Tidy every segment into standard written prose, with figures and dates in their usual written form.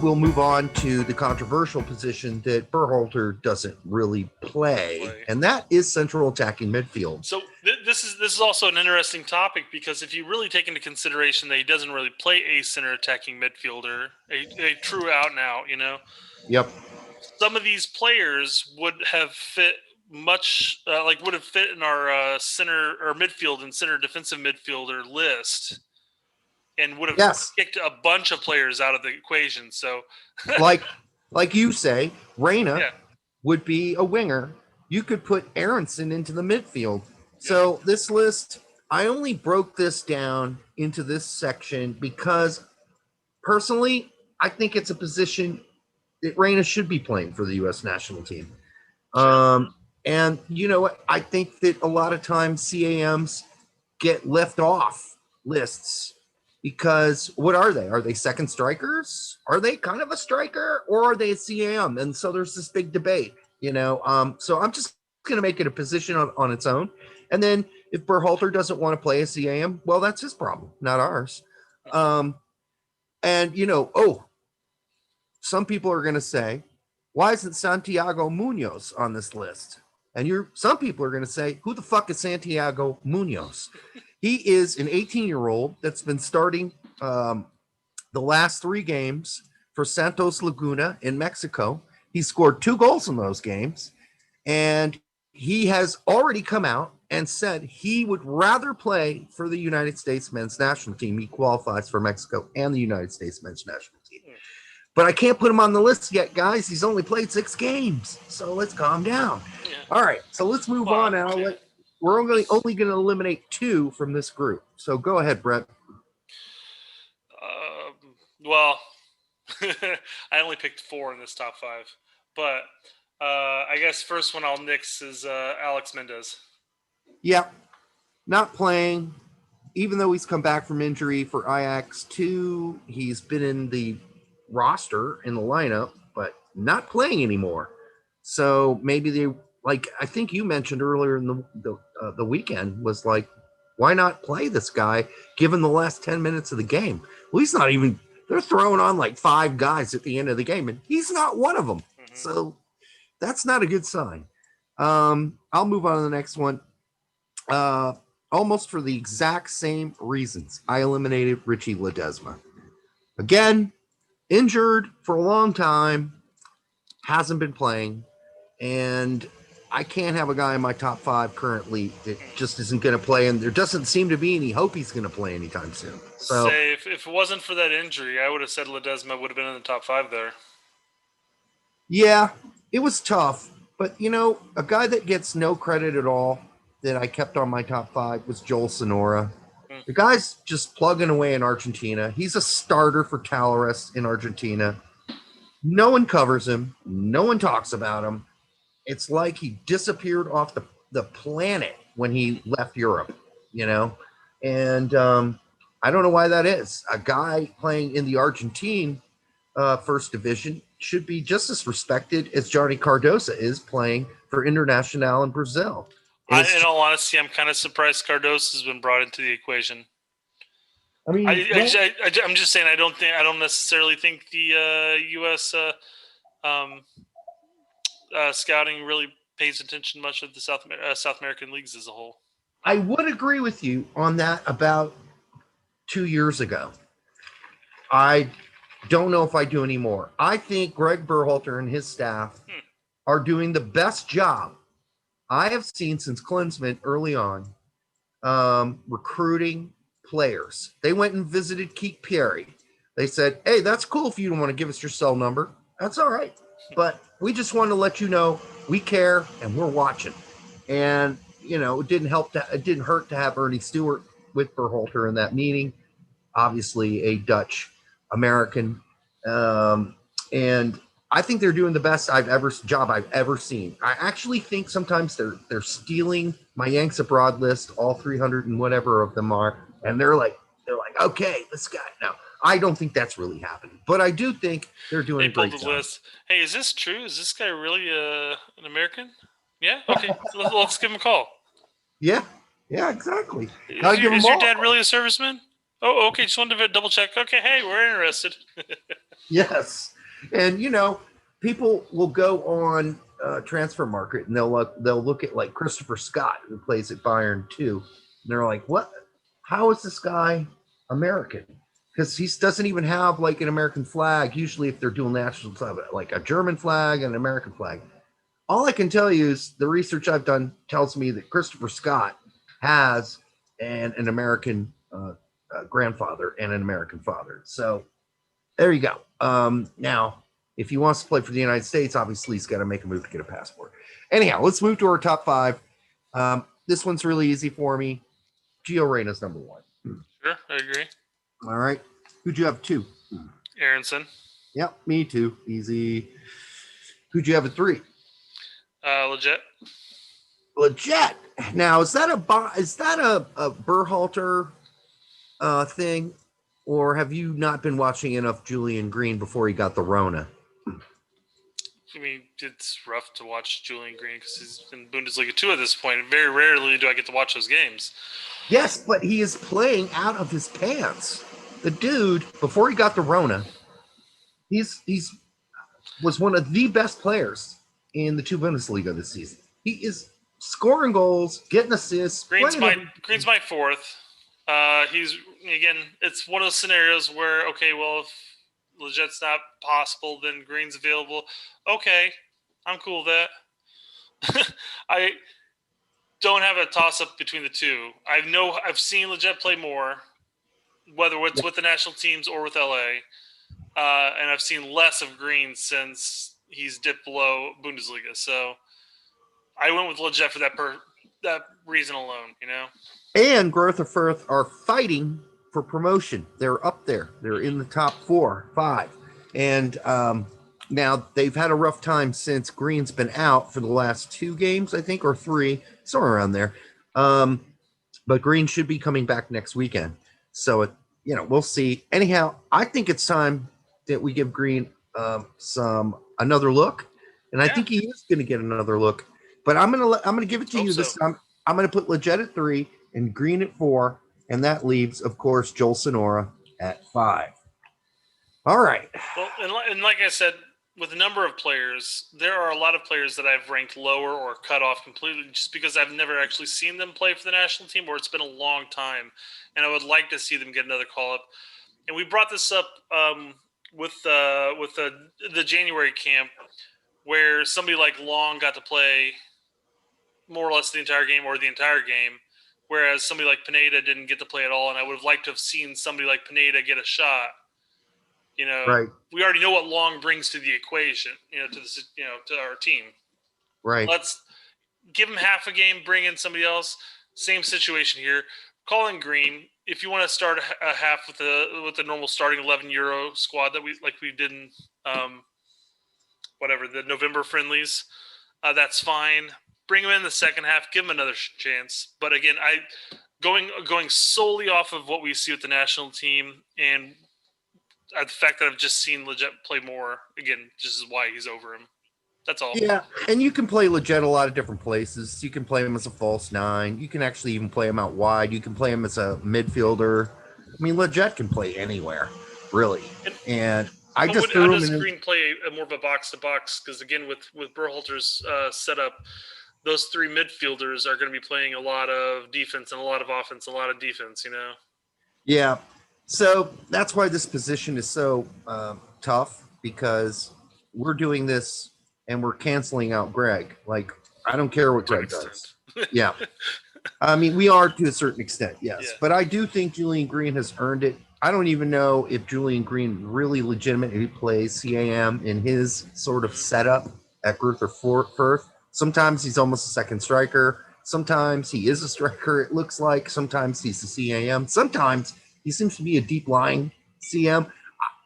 We'll move on to the controversial position that Berhalter doesn't really play, and that is central attacking midfield. So this is also an interesting topic, because if you really take into consideration that he doesn't really play a center attacking midfielder, a true out and out, Yep. Some of these players would have fit much would have fit in our center or midfield and center defensive midfielder list, and would have kicked a bunch of players out of the equation. So, like you say, Reyna would be a winger. You could put Aronson into the midfield. So this list, I only broke this down into this section because, personally, I think it's a position that Reyna should be playing for the U.S. national team. And you know what? I think that a lot of times CAMs get left off lists. Because what are they? Are they second strikers? Are they kind of a striker, or are they a CAM? And so there's this big debate, So I'm just going to make it a position on its own. And then if Berhalter doesn't want to play a CAM, well, that's his problem, not ours. And some people are going to say, why isn't Santiago Munoz on this list? And some people are going to say, who the fuck is Santiago Munoz? He is an 18-year-old that's been starting the last 3 games for Santos Laguna in Mexico. He scored 2 goals in those games, and he has already come out and said he would rather play for the United States men's national team. He qualifies for Mexico and the United States men's national team. But I can't put him on the list yet, guys. He's only played 6 games, so let's calm down. Yeah. All right, so let's move on now. We're only going to eliminate 2 from this group. So go ahead, Brett. Well, I only picked 4 in this top 5. But I guess first one I'll nix is Alex Mendez. Yeah, not playing. Even though he's come back from injury for Ajax 2, he's been in the roster, in the lineup, but not playing anymore. So maybe they... I think you mentioned earlier in the weekend was why not play this guy given the last 10 minutes of the game? Well, he's not even, they're throwing on 5 guys at the end of the game, and he's not one of them. Mm-hmm. So that's not a good sign. I'll move on to the next one. Almost for the exact same reasons, I eliminated Richie Ledesma. Again, injured for a long time, hasn't been playing, and I can't have a guy in my top 5 currently that just isn't going to play, and there doesn't seem to be any hope he's going to play anytime soon. So, if it wasn't for that injury, I would have said Ledesma would have been in the top 5 there. Yeah, it was tough, but a guy that gets no credit at all that I kept on my top 5 was Joel Sonora. The guy's just plugging away in Argentina. He's a starter for Talleres in Argentina. No one covers him. No one talks about him. It's like he disappeared off the planet when he left Europe, and I don't know why that is. A guy playing in the Argentine first division should be just as respected as Johnny Cardoso is playing for Internacional in Brazil. In all honesty, I'm kind of surprised Cardoso has been brought into the equation. I mean, I'm just saying I don't necessarily think the U.S. Scouting really pays attention much of the South American leagues as a whole. I would agree with you on that about 2 years ago. I don't know if I do anymore. I think Greg Berhalter and his staff are doing the best job I have seen since Klinsmann early on, recruiting players. They went and visited Keith Perry. They said, hey, that's cool if you don't want to give us your cell number. That's all right. But we just want to let you know we care and we're watching. And, it didn't hurt to have Ernie Stewart with Berhalter in that meeting. Obviously a Dutch American. And I think they're doing the best job I've ever seen. I actually think sometimes they're stealing my Yanks Abroad list, all 300 and whatever of them are. And they're like, okay, this guy. Now, I don't think that's really happening, but I do think they're doing a great job. List. Hey, is this true? Is this guy really an American? Yeah? Okay, let's give him a call. Yeah, exactly. Is your dad really a serviceman? Oh, okay, just wanted to double check. Okay, hey, we're interested. Yes. And, people will go on transfer market and they'll look at like Christopher Scott, who plays at Bayern too. And they're like, what? How is this guy American? Because he doesn't even have like an American flag. Usually, if they're dual national, like a German flag and an American flag. All I can tell you is the research I've done tells me that Christopher Scott has an American grandfather and an American father. So there you go. Now, if he wants to play for the United States, obviously he's got to make a move to get a passport. Anyhow, let's move to our top five. This one's really easy for me. Gio Reyna's number one. Sure, I agree. All right. Who'd you have two? Aronson. Yep, me too. Easy. Who'd you have at three? Legit. Legit. Now, is that a Berhalter thing, or have you not been watching enough Julian Green before he got the Rona? I mean, it's rough to watch Julian Green because he's in Bundesliga 2 at this point. Very rarely do I get to watch those games. Yes, but he is playing out of his pants. The dude, before he got the Rona, he's was one of the best players in the 2 Bundesliga this season. He is scoring goals, getting assists. Green's my fourth. It's one of those scenarios where, okay, well, if Legit's not possible, then Green's available. Okay, I'm cool with that. I don't have a toss-up between the two. I've seen Legit play more, whether it's with the national teams or with LA, and I've seen less of Green since he's dipped below Bundesliga. So I went with Legit for that reason alone, And Greuther Fürth are fighting for promotion. They're up there. They're in the top 4, 5. And now they've had a rough time since Green's been out for the last 2 games, I think, or 3, somewhere around there. But Green should be coming back next weekend. So, we'll see. Anyhow, I think it's time that we give Green another look. And I think he is going to get another look. But I'm gonna give it to you this time. I'm gonna put Legit at 3 and Green at 4, and that leaves, of course, Joel Sonora at 5. All right. Well, and like I said, with a number of players, there are a lot of players that I've ranked lower or cut off completely just because I've never actually seen them play for the national team, or it's been a long time, and I would like to see them get another call up. And we brought this up with the January camp, where somebody like Long got to play more or less the entire game or the entire game, whereas somebody like Pineda didn't get to play at all, and I would have liked to have seen somebody like Pineda get a shot. Right. We already know what Long brings to the equation, to our team. Right. Let's give him half a game, bring in somebody else. Same situation here. Call in Green. If you want to start a half with the normal starting 11 Euro squad that we did in the November friendlies, that's fine. Bring him in the second half. Give him another chance. But again, going solely off of what we see with the national team and the fact that I've just seen Legit play more, again, just is why he's over him. That's all. Yeah, and you can play Legit a lot of different places. You can play him as a false 9. You can actually even play him out wide. You can play him as a midfielder. I mean, Legit can play anywhere, really. And I just threw him in. How does Green play more of a box-to-box? Because, again, with Berhalter's setup, those 3 midfielders are going to be playing a lot of defense and a lot of offense, a lot of defense, Yeah. So that's why this position is so tough, because we're doing this and we're canceling out Greg. Like, I don't care what Greg does. Yeah. I mean, we are to a certain extent, yes. Yeah. But I do think Julian Green has earned it. I don't even know if Julian Green really legitimately plays CAM in his sort of setup at Greuther Fürth. Sometimes he's almost a second striker. Sometimes he is a striker, it looks like. Sometimes he's a CAM. Sometimes he seems to be a deep-lying CM.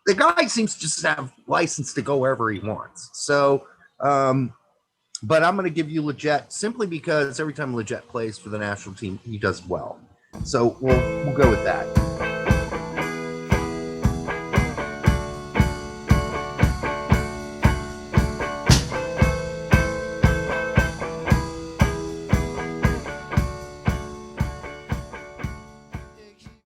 The guy seems to just have license to go wherever he wants. So, but I'm going to give you Legit simply because every time Legit plays for the national team, he does well. So we'll go with that.